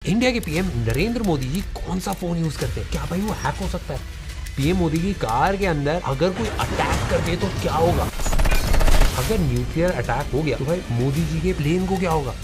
India के PM Narendra Modi ji कौन सा फोन यूज करते हैं? क्या भाई वो हैक हो सकता है? पीएम मोदी की कार के अंदर अगर कोई अटैक कर दे तो क्या होगा? अगर न्यूक्लियर अटैक हो गया तो भाई मोदी जी के प्लेन को क्या होगा?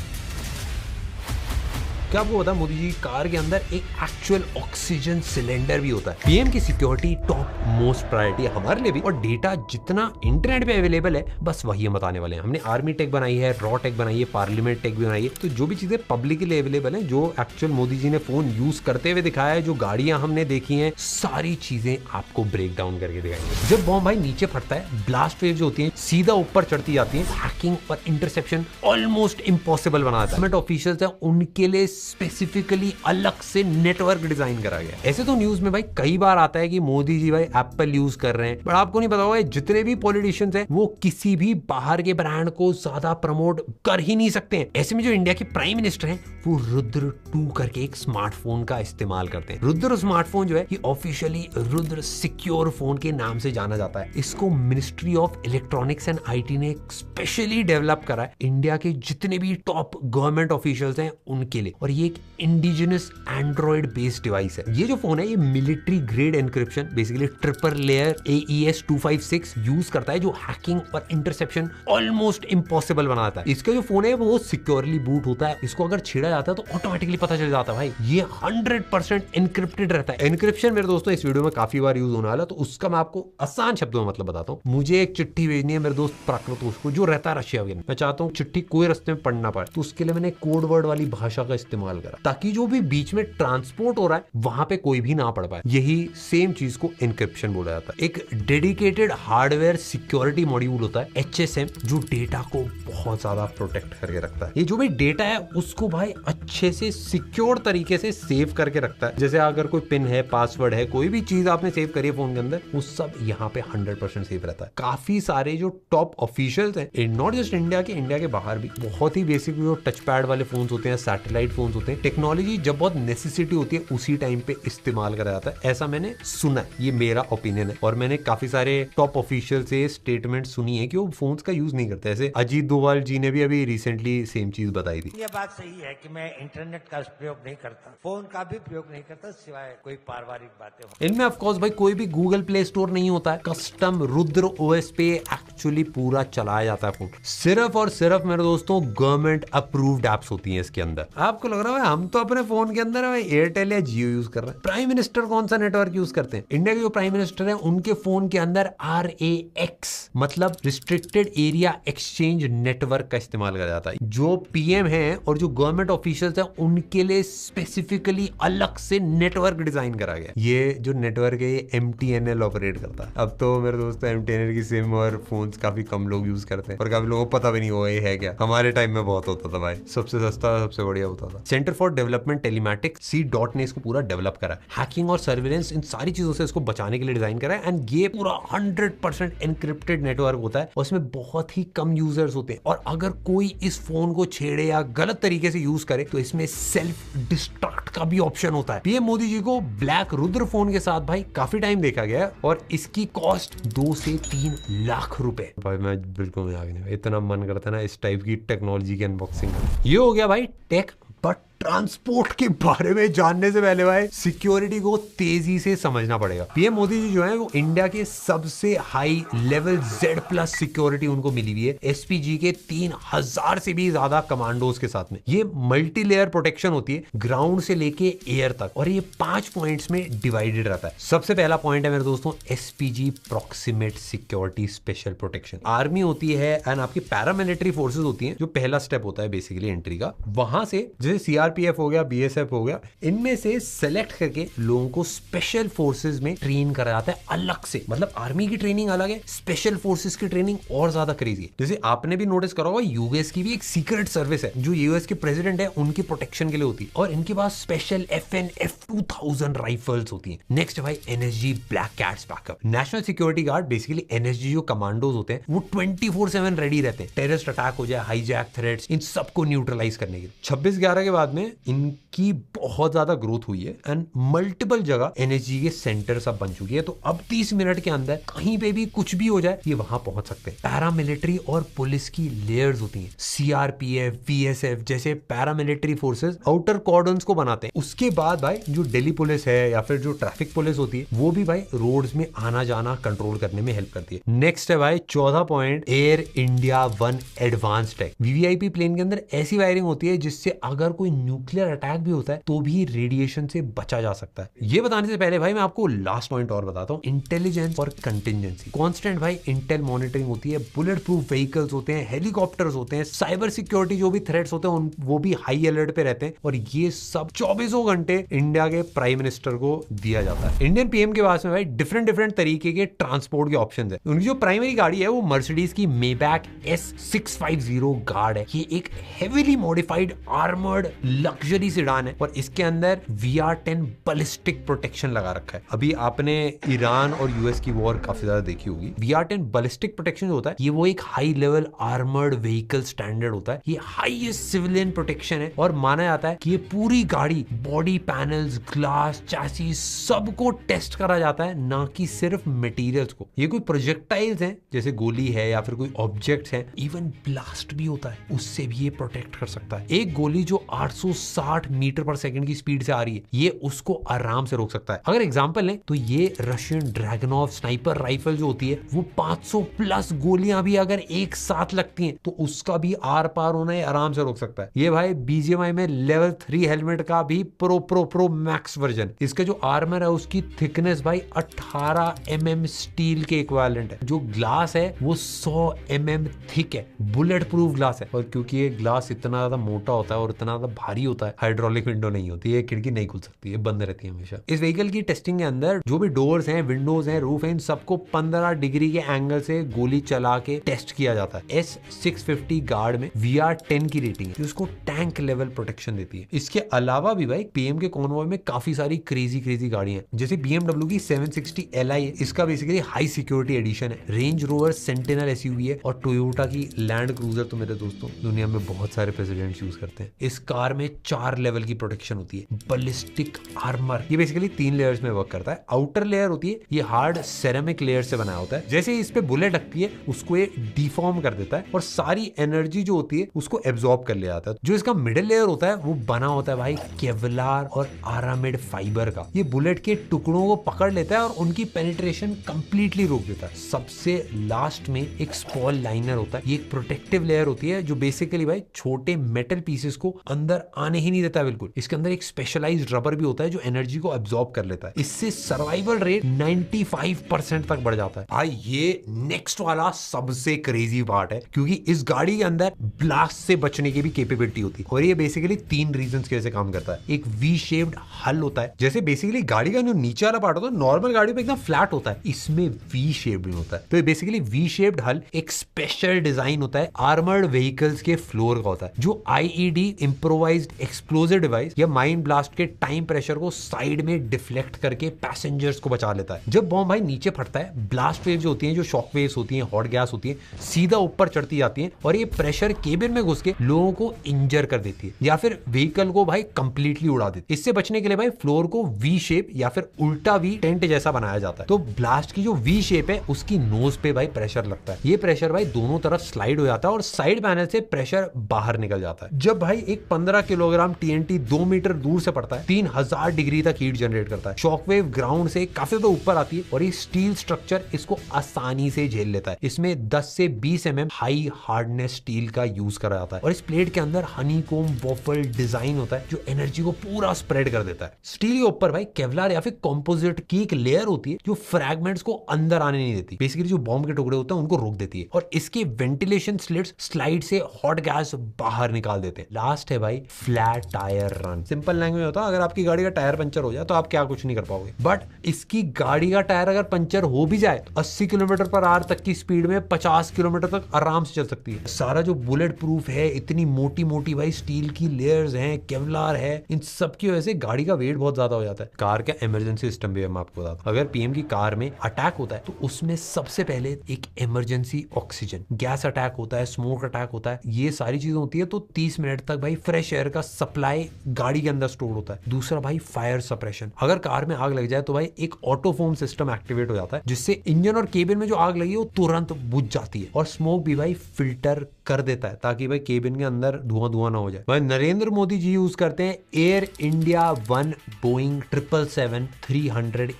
क्या आपको पता मोदी जी की कार के अंदर एक एक्चुअल ऑक्सीजन सिलेंडर भी होता है? पीएम की सिक्योरिटी टॉप मोस्ट प्रायोरिटी है हमारे लिए भी, और डेटा जितना इंटरनेट पे अवेलेबल है बस वही हम बताने वाले हैं। हमने आर्मी टेक बनाई है, रॉ टेक बनाई है, पार्लियामेंट टेक भी बनाई है, तो जो भी चीजें पब्लिकली अवेलेबल है, जो एक्चुअल मोदी जी ने फोन यूज करते हुए दिखाया है, जो गाड़ियां हमने देखी हैं, सारी चीजें आपको ब्रेक डाउन करके दिखाएंगे। जब बॉम्ब भाई नीचे फटता है, ब्लास्ट वेव जो होती है सीधा ऊपर चढ़ती जाती है, हैकिंग और इंटरसेप्शन ऑलमोस्ट इम्पॉसिबल बनाता है। गवर्नमेंट ऑफिशियल्स हैं उनके लिए स्पेसिफिकली अलग से नेटवर्क डिजाइन करा गया। ऐसे तो न्यूज में भाई कई बार आता है कि मोदी जी भाई एप्पल यूज कर रहे हैं, पर आपको नहीं पता होगा जितने भी पॉलिटिशियंस हैं वो किसी भी बाहर के ब्रांड को ज्यादा प्रमोट कर ही नहीं सकते हैं। ऐसे में जो इंडिया के प्राइम मिनिस्टर हैं वो रुद्र 2 करके एक स्मार्टफोन का इस्तेमाल करते हैं। रुद्र स्मार्टफोन जो है ये ऑफिशियली रुद्र सिक्योर फोन के नाम से जाना जाता है। इसको ministry of electronics and IT ने स्पेशली डेवलप करा है इंडिया के जितने भी टॉप गवर्नमेंट ऑफिशियल्स हैं उनके लिए, और ये एक इंडिजिनस एंड्रॉइड बेस्ड डिवाइस है। ये जो फोन है ये military grade encryption basically triple layer AES 256 use करता है, जो हैकिंग और इंटरसेप्शन ऑलमोस्ट इम्पॉसिबल बनाता है। इसका जो फोन है वो सिक्योरली बूट होता है, इसको अगर छेड़ा जाता है तो ऑटोमेटिकली पता चल जाता है भाई ये 100% एनक्रिप्टेड रहता है। एनक्रिप्शन मेरे दोस्तों इस वीडियो में काफी बार यूज होने वाला, तो उसका मैं आपको आसान शब्दों में मतलब बताता हूँ। मुझे एक चिट्ठी भेजनी है मेरे दोस्त प्राकृतोष को जो रहता है रशिया में, मैं चाहता हूँ चिट्ठी कोई रास्ते में पढ़ना पड़े, तो उसके लिए मैंने कोड वर्ड वाली भाषा का इस्तेमाल करा ताकि जो भी बीच में ट्रांसपोर्ट हो रहा है वहां पे कोई भी ना पढ़ पाए। यही सेम चीज को एनक्रिप्शन बोला जाता है। एक डेडिकेटेड हार्डवेयर सिक्योरिटी मॉड्यूल होता है HSM, जो डेटा को बहुत ज्यादा प्रोटेक्ट करके रखता है। ये जो भी डेटा है उसको भाई अच्छे से सिक्योर तरीके से सेव करके रखता है। जैसे अगर कोई पिन है, पासवर्ड है, कोई भी चीज आपने सेव करी है फोन के अंदर, वो सब यहाँ पे 100% सेव रहता है। काफी सारे जो टॉप ऑफिशियल्स हैं, नॉट जस्ट इंडिया के बाहर भी, बहुत ही बेसिक जो टच पैड वाले फोन होते हैं, सैटेलाइट फोन होते हैं, टेक्नोलॉजी जब बहुत नेसेसिटी होती है उसी टाइम पे इस्तेमाल करा जाता है। ऐसा मैंने सुना है, ये मेरा ओपिनियन है, और मैंने काफी सारे टॉप ऑफिशियल से स्टेटमेंट सुनी है कि वो फोन्स का यूज नहीं करते। ऐसे अजीत डोभाल जी ने भी अभी रिसेंटली सेम चीज बताई थी। ये बात सही है कि मैं इंटरनेट का प्रयोग नहीं करता, फोन का भी प्रयोग नहीं करता, सिवाय कोई पारिवारिक बातें हो। इनमें ऑफ कोर्स भाई कोई भी गूगल प्ले स्टोर नहीं होता है। कस्टम रुद्र OS पे एक्चुअली पूरा चलाया जाता है फोन। सिर्फ और सिर्फ मेरे दोस्तों गवर्नमेंट अप्रूव्ड एप्स होती हैं इसके अंदर। आपको लग रहा है हम तो अपने फोन के अंदर एयरटेल या जियो यूज कर रहे हैं। प्राइम मिनिस्टर कौन सा नेटवर्क यूज करते हैं? इंडिया के जो प्राइम मिनिस्टर हैं उनके फोन के अंदर RAX मतलब रिस्ट्रिक्टेड एरिया एक्सचेंज नेटवर्क का इस्तेमाल करा जाता है। जो पीएम हैं और जो गवर्नमेंट ऑफिशियल्स हैं उनके लिए स्पेसिफिकली अलग से नेटवर्क डिजाइन करा गया। ये जो नेटवर्क है ये MTNL ऑपरेट करता है। अब तो मेरे दोस्तों MTNL की सिम और फोन्स काफी कम लोग यूज करते हैं, और काफी लोगों को पता भी नहीं होगा ये है क्या। हमारे टाइम में बहुत होता था भाई, सबसे सस्ता सबसे बढ़िया होता था। Centre for development telematics C.DOT ने इसको पूरा डेवलप करा। हैकिंग और सर्विलेंस इन सारी चीजों से इसको बचाने के लिए डिजाइन करा है, एंड ये पूरा 100% एनक्रिप्टेड नेटवर्क होता है, और इसमें बहुत ही कम यूजर्स होते हैं, और अगर कोई इस फोन को छेड़े या गलत तरीके से यूज करे तो इसमें सेल्फ डिस्ट्रक्ट का भी ऑप्शन होता है। पीएम मोदी जी को ब्लैक रुद्र फोन के साथ भाई काफी टाइम देखा गया है, और इसकी कॉस्ट 2 से 3 लाख रुपए। भाई मैं बिल्कुल मजाक नहीं, इतना मन करता है ना इस टाइप की टेक्नोलॉजी की अनबॉक्सिंग। ये हो गया भाई टेक, बट ट्रांसपोर्ट के बारे में जानने से पहले भाई सिक्योरिटी को तेजी से समझना पड़ेगा। पीएम मोदी जी जो है वो इंडिया के सबसे हाई लेवल Z+ सिक्योरिटी उनको मिली हुई है SPG के 3000 से भी ज्यादा कमांडोज के साथ में। ये मल्टी लेयर प्रोटेक्शन होती है ग्राउंड से लेके एयर तक, और ये 5 पॉइंट्स में डिवाइडेड रहता है। सबसे पहला पॉइंट है मेरे दोस्तों SPG proximate security special protection. Army होती है एंड आपकी पैरामिलिट्री फोर्सेज होती है, जो पहला स्टेप होता है बेसिकली एंट्री का। वहां से जैसे CRPF हो गया, BSF हो गया, इनमें से सेलेक्ट करके लोगों को स्पेशल फोर्सेस में ट्रेन करा जाता है अलग से। मतलब आर्मी की ट्रेनिंग अलग है, स्पेशल फोर्सेस की ट्रेनिंग और ज्यादा क्रेजी है। जैसे आपने भी नोटिस करा होगा यूएस की भी एक सीक्रेट सर्विस है जो यूएस के प्रेसिडेंट है उनकी प्रोटेक्शन के लिए होती है, और इनके पास स्पेशल FN F2000 राइफल्स होती है। नेक्स्ट भाई NSG black cats backup, national security guard basically NSG जो कमांडोज होते हैं वो 24/7 रेडी रहते हैं। टेररिस्ट अटैक हो जाए, हाईजैक थ्रेट्स, इन सबको न्यूट्रलाइज करने के लिए। 26/11 के बाद में में इनकी बहुत ज्यादा ग्रोथ हुई है एंड मल्टीपल जगह एनर्जी के सेंटर सब बन चुकी है। तो अब 30 मिनट के अंदर कहीं पे भी कुछ भी हो जाए ये वहां पहुंच सकते हैं। पैरामिलिट्री और पुलिस की लेयर्स होती हैं। सीआरपीएफ, बीएसएफ जैसे पैरामिलिट्री फोर्सेस आउटर कॉर्डन्स को बनाते हैं। उसके बाद भाई जो दिल्ली पुलिस है या फिर जो ट्रैफिक पुलिस होती है वो भी भाई रोड्स में आना जाना कंट्रोल करने में हेल्प करती है। नेक्स्ट है भाई 14 point Air India 1 advance tech. VVIP plane के अंदर ऐसी वायरिंग होती है जिससे अगर कोई न्यूक्लियर अटैक भी होता है तो भी रेडिएशन से बचा जा सकता है। ये बताने से पहले भाई मैं आपको लास्ट पॉइंट और बताता हूँ, इंटेलिजेंस और कंटिजेंसी। कांस्टेंट भाई इंटेल मॉनिटरिंग होती है, बुलेट प्रूफ व्हीकल्स होते हैं, हेलीकॉप्टर्स होते हैं, साइबर सिक्योरिटी जो भी थ्रेट्स होते हैं वो भी हाई अलर्ट पे रहते हैं और ये सब 24 घंटे इंडिया के प्राइम मिनिस्टर को दिया जाता है। इंडियन पीएम के पास में भाई डिफरेंट तरीके के ट्रांसपोर्ट के ऑप्शंस है। उनकी जो प्राइमरी गाड़ी है वो मर्सिडीज की मेबैक S650 गार्ड है। ये एक heavily modified armoured luxury sedan है और इसके अंदर VR10 बैलिस्टिक प्रोटेक्शन लगा रखा है। अभी आपने ईरान और यूएस की वॉर काफी ज्यादा देखी होगी। VR10 बैलिस्टिक प्रोटेक्शन होता है ये वो एक high level armoured vehicle standard होता है। ये हाईएस्ट सिविलियन प्रोटेक्शन है और माना जाता है कि ये पूरी गाड़ी बॉडी पैनल्स, ग्लास, चैसिस सबको टेस्ट करा जाता है, ना कि सिर्फ मटेरियल्स को। ये कोई प्रोजेक्टाइल्स हैं जैसे गोली है या फिर कोई ऑब्जेक्ट्स हैं, इवन ब्लास्ट भी होता है उससे भी ये प्रोटेक्ट कर सकता है। एक गोली जो 860 मीटर पर सेकंड की स्पीड से आ रही है ये उसको आराम से रोक सकता है। अगर एग्जांपल लें तो ये रशियन ड्रैगनोव स्नाइपर राइफल जो होती है वो 500 प्लस गोलियां भी अगर एक साथ लगती हैं तो उसका भी आर पार होना है आराम से रोक सकता है। ये भाई बीजीएमआई में लेवल 3 हेलमेट का भी प्रो मैक्स वर्जन। इसका जो आर्मर है उसकी थिकनेस भाई 18 mm स्टील के इक्विवेलेंट है। जो ग्लास है वो 100 mm थिक है, बुलेट प्रूफ ग्लास है। और क्योंकि ये ग्लास इतना ज्यादा मोटा होता है और इतना ज्यादा भारी होता है, हाइड्रोलिक विंडो नहीं होती है, खिड़की नहीं खुल सकती है, बंद रहती है हमेशा। इस व्हीकल की टेस्टिंग के अंदर जो भी डोर्स हैं, विंडोज हैं, रूफ है, इन सबको 15 डिग्री के एंगल से गोली चला के टेस्ट किया जाता है। S650 गार्ड में VR10 की रेटिंग है, उसको टैंक लेवल प्रोटेक्शन देती है। इसके अलावा भी भाई पीएम के कॉन्वॉय में काफी सारी क्रेजी गाड़ियां हैं, जैसे BMW की 760 Li है। इसका बेसिकली हाई सिक्योरिटी एडिशन है। रेंज रोवर सेंटिनल SUV है और टोयोटा की लैंड क्रूजर तो मेरे दोस्तों दुनिया में बहुत सारे प्रेसिडेंट्स यूज करते हैं। इस कार में 4 लेवल की प्रोटेक्शन होती है। बैलिस्टिक आर्मर ये बेसिकली 3 लेयर्स में वर्क करता है। आउटर लेयर होती है ये हार्ड सेरेमिक लेयर से बना होता है। जैसे इस पे बुलेट लगती है उसको ये डिफॉर्म कर देता है और सारी एनर्जी जो होती है उसको एब्जॉर्ब कर ले जाता है। जो इसका मिडिल लेयर होता है वो बना होता है भाई केवलार और आरामिड फाइबर का। ये बुलेट के टुकड़ों को पकड़ लेता है और उनकी पेनिट्रेशन कंप्लीटली रोक देता है। सबसे लास्ट में एक स्पॉल लाइनर होता है। ये एक प्रोटेक्टिव लेयर होती है जो बेसिकली भाई छोटे मेटल पीसेस को अंदर आने ही नहीं देता है बिल्कुल। इसके अंदर एक स्पेशलाइज्ड रबर भी होता है जो एनर्जी को एब्जॉर्ब कर लेता है। इससे सर्वाइवल रेट 95% तक बढ़ जाता है। भाई ये नेक्स्ट वाला सबसे क्रेजी पार्ट है क्योंकि इस गाड़ी के अंदर ब्लास्ट से बचने की भी कैपेबिलिटी होती है और ये बेसिकली 3 रीजंस की वजह से काम करता है। एक वी शेप्ड हल होता है। जैसे बेसिकली गाड़ी का जो नीचे वाला पार्ट होता है नॉर्मल गाड़ी पे एकदम फ्लैट होता है, इसमें वी शेप्ड नहीं होता है। तो बेसिकली वी शेप्ड हल एक स्पेशल डिजाइन होता है आर्मर्ड व्हीकल्स के फ्लोर का होता है जो IED इम्प्रोवाइज्ड एक्सप्लोजिव डिवाइस या माइन ब्लास्ट के टाइम प्रेशर को साइड में डिफ्लेक्ट करके पैसेंजर्स को बचा लेता है। जब बॉम्ब भाई नीचे फटता है ब्लास्ट वेव जो होती हैं, जो शॉक वेव्स होती हैं, हॉट गैस होती है, सीधा ऊपर चढ़ती जाती है और ये प्रेशर केबिन में घुस के लोगों को इंजर कर देती है या फिर व्हीकल को भाई कंप्लीटली उड़ा देती है। इससे बचने के लिए भाई फ्लोर को वी शेप या फिर उल्टा वी टेंट जैसा बनाया जाता है। तो ब्लास्ट की जो वी शेप है उसकी नोज पे भाई प्रेशर लगता है। ये प्रेशर भाई दोनों तरफ स्लाइड हो जाता है और साइड पैनल से प्रेशर बाहर निकल जाता है। जब भाई एक 15 किलोग्राम TNT 2 मीटर दूर से पड़ता है 3000 डिग्री तक हीट जनरेट करता है। शॉकवेव ग्राउंड से काफी तो ऊपर आती है और ये स्टील स्ट्रक्चर इसको आसानी से झेल लेता है। इसमें 10 से 20 mm हाई हार्डनेस स्टील का यूज करा जाता है और इस प्लेट के अंदर हनीकोम वॉफल डिजाइन होता है जो एनर्जी को पूरा स्प्रेड कर देता है। स्टील के ऊपर भाई केवलार या फिर कंपोजिट की एक लेयर होती है जो फ्रैगमेंट्स को अंदर आने नहीं देती। बेसिकली जो बॉम्ब के टुकड़े होते हैं उनको रोक देती है और इसके वेंटिलेशन स्लिट्स स्लाइड से हॉट गैस बाहर निकाल देते हैं। लास्ट है भाई flat tyre run. Simple language होता है अगर आपकी गाड़ी का टायर पंचर हो जाए तो आप क्या कुछ नहीं कर पाओगे, बट इसकी गाड़ी का टायर अगर पंचर हो भी जाए तो 80 किलोमीटर पर आवर तक की स्पीड में 50 किलोमीटर तक आराम से चल सकती है। सारा जो बुलेट प्रूफ है, इतनी मोटी मोटी भाई स्टील की लेयर्स हैं, केवलार है, इन सब की वजह से गाड़ी का वेट बहुत ज्यादा हो जाता है। कार का इमरजेंसी सिस्टम भी मैं आपको बताता हूं। अगर पीएम की कार में अटैक होता है तो उसमें सबसे पहले एक इमरजेंसी ऑक्सीजन, गैस अटैक होता है, स्मोक अटैक होता है, ये सारी चीजें होती है तो 30 मिनट तक भाई फ्रेश एयर एयर का सप्लाई गाड़ी के अंदर स्टोर होता है। दूसरा भाई फायर सप्रेशन, अगर कार में आग लग जाए तो भाई एक ऑटो फोम सिस्टम एक्टिवेट हो जाता है जिससे इंजन और केबिन में जो आग लगी है वो तुरंत बुझ जाती है। और स्मोक भी भाई फिल्टर कर देता है ताकि भाई केबिन के अंदर धुआं ना हो जाए। भाई नरेंद्र मोदी जी यूज करते हैं एयर इंडिया 1 बोइंग 777-300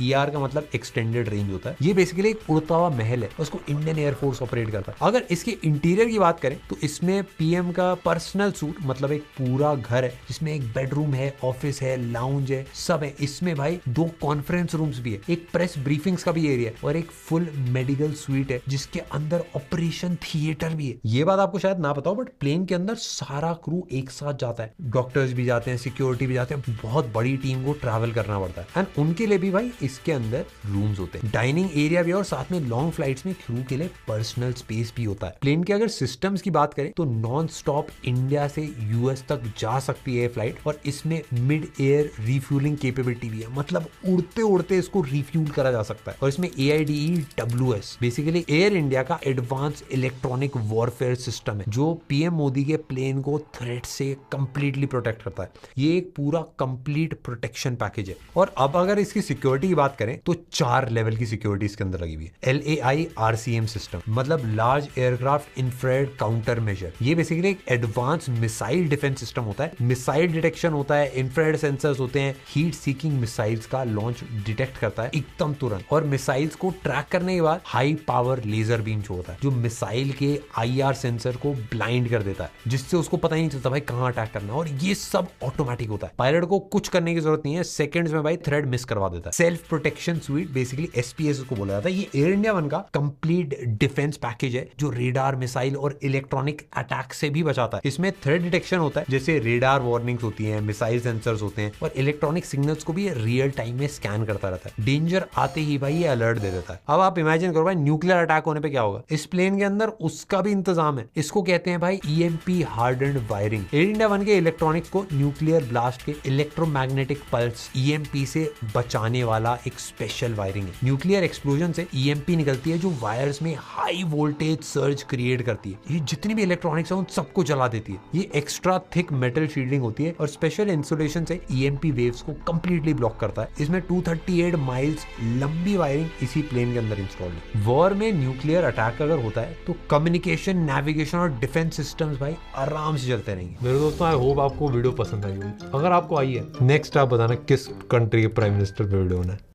ER का मतलब एक्सटेंडेड रेंज होता है। ये बेसिकली एक उड़ता हुआ महल है, उसको इंडियन एयरफोर्स ऑपरेट करता है। अगर इसके इंटीरियर की बात करें तो इसमें पीएम का पर्सनल सूट मतलब एक पूरा घर है जिसमें एक बेडरूम है, ऑफिस है, लाउंज है, सब है। इसमें भाई 2 कॉन्फ्रेंस रूम्स भी है, एक प्रेस ब्रीफिंग्स का भी एरिया है और एक फुल मेडिकल स्वीट है जिसके अंदर ऑपरेशन थिएटर भी है। ये बात आपको शायद ना पता हो बट प्लेन के अंदर सारा क्रू एक साथ जाता है, डॉक्टर्स भी जाते हैं, सिक्योरिटी भी जाते हैं, बहुत बड़ी टीम को ट्रैवल करना पड़ता है। एंड उनके लिए भी भाई इसके अंदर रूम्स होते हैं, डाइनिंग एरिया भी और साथ में लॉन्ग फ्लाइट्स में क्रू के लिए पर्सनल स्पेस भी होता है। प्लेन के अगर सिस्टम्स की बात करें तो नॉन स्टॉप इंडिया से यूएस तक जा सकती है फ्लाइट और इसमें मिड एयर रिफ्यूलिंग कैपेबिलिटी भी है, मतलब उड़ते उड़ते इसको रिफ्यूल करा जा सकता है। और इसमें AIDE-WS बेसिकली एयर इंडिया का एडवांस इलेक्ट्रॉनिक वॉरफेयर सिस्टम है जो पीएम मोदी के प्लेन को थ्रेट से कंप्लीटली प्रोटेक्ट करता है। ये एक पूरा कंप्लीट प्रोटेक्शन पैकेज है। और अब अगर इसकी सिक्योरिटी की बात करें तो 4 लेवल की सिक्योरिटी इसके अंदर लगी हुई है। LAI RCM सिस्टम मतलब large aircraft infrared counter measure, ये बेसिकली एक एडवांस मिसाइल डिफेंस सिस्टम होता है। मिसाइल डिटेक्शन होता है, इंफ्रारेड सेंसर्स होते हैं, हीट सीकिंग मिसाइल्स का लॉन्च डिटेक्ट करता है एकदम तुरंत। और मिसाइल्स को ट्रैक करने के बाद हाई पावर लेजर बीम जो होता है जो मिसाइल के IR सेंसर को ब्लाइंड कर देता है जिससे उसको पता ही नहीं चलता भाई कहां अटैक करना है। और ये सब ऑटोमेटिक होता है, पायलट को कुछ करने की जरूरत नहीं है, सेकंड्स में भाई थ्रेड मिस करवा देता है। Self protection sweet basically SPS को बोला जाता है। ये एयर इंडिया 1 का कंप्लीट डिफेंस पैकेज है जो रेडार, मिसाइल और इलेक्ट्रॉनिक अटैक से भी बचाता है। इसमें थ्रेड डिटेक्शन होता है, जैसे रेडार वार्निंग्स होती हैं, मिसाइल सेंसर्स होते हैं और इलेक्ट्रॉनिक सिग्नल्स को भी रियल टाइम में स्कैन करता रहता है। डेंजर आते ही भाई ये अलर्ट दे देता है। अब आप इमेजिन करो भाई न्यूक्लियर अटैक होने पे क्या होगा। इस प्लेन के अंदर उसका भी इंतजाम है, इसको कहते हैं भाई EMP hardened wiring. Air India 1 के इलेक्ट्रॉनिक्स को न्यूक्लियर ब्लास्ट के इलेक्ट्रोमैग्नेटिक पल्स EMP से बचाने वाला एक स्पेशल वायरिंग है। न्यूक्लियर एक्सप्लोजन से EMP निकलती है जो वायर्स में हाई वोल्टेज सर्ज क्रिएट करती है। ये जितनी भी इलेक्ट्रॉनिक्स है उन सबको जला देती है। ये एक्स्ट्रा थिक मेटल शील्डिंग होती है और स्पेशल इंसुलेशन से EMP वेव्स को कंप्लीटली ब्लॉक करता है। इसमें 238 माइल्स लंबी वायरिंग इसी प्लेन के अंदर इंस्टॉल्ड है। वॉर में न्यूक्लियर अटैक अगर होता है तो कम्युनिकेशन, नेविगेशन और डिफेंस सिस्टम्स भाई आराम से चलते रहेंगे। मेरे दोस्तों आई होप आपको वीडियो पसंद आई होगी। अगर आपको आई है नेक्स्ट आप बताना किस कंट्री के प्राइम मिनिस्टर पे वीडियो होना है।